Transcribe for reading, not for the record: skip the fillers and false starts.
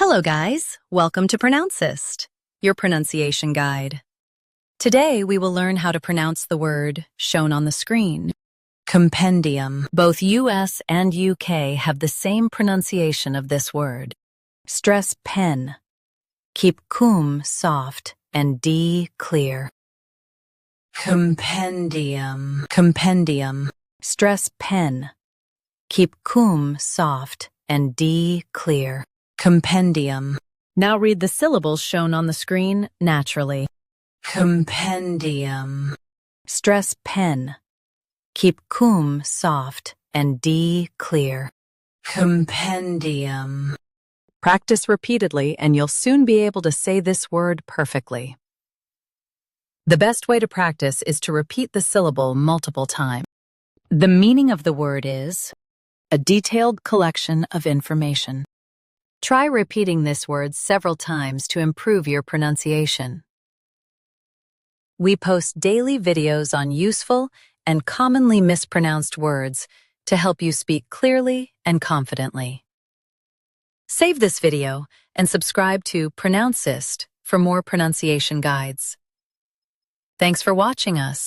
Hello guys, welcome to Pronouncist, your pronunciation guide. Today we will learn how to pronounce the word shown on the screen. Compendium. Both US and UK have the same pronunciation of this word. Stress pen. Keep cum soft and D clear. Compendium. Compendium. Stress pen. Keep cum soft and D clear. Compendium. Now read the syllables shown on the screen naturally. Compendium. Stress pen. Keep cum soft and D clear. Compendium. Practice repeatedly and you'll soon be able to say this word perfectly. The best way to practice is to repeat the syllable multiple times. The meaning of the word is a detailed collection of information. Try repeating this word several times to improve your pronunciation. We post daily videos on useful and commonly mispronounced words to help you speak clearly and confidently. Save this video and subscribe to Pronouncist for more pronunciation guides. Thanks for watching us.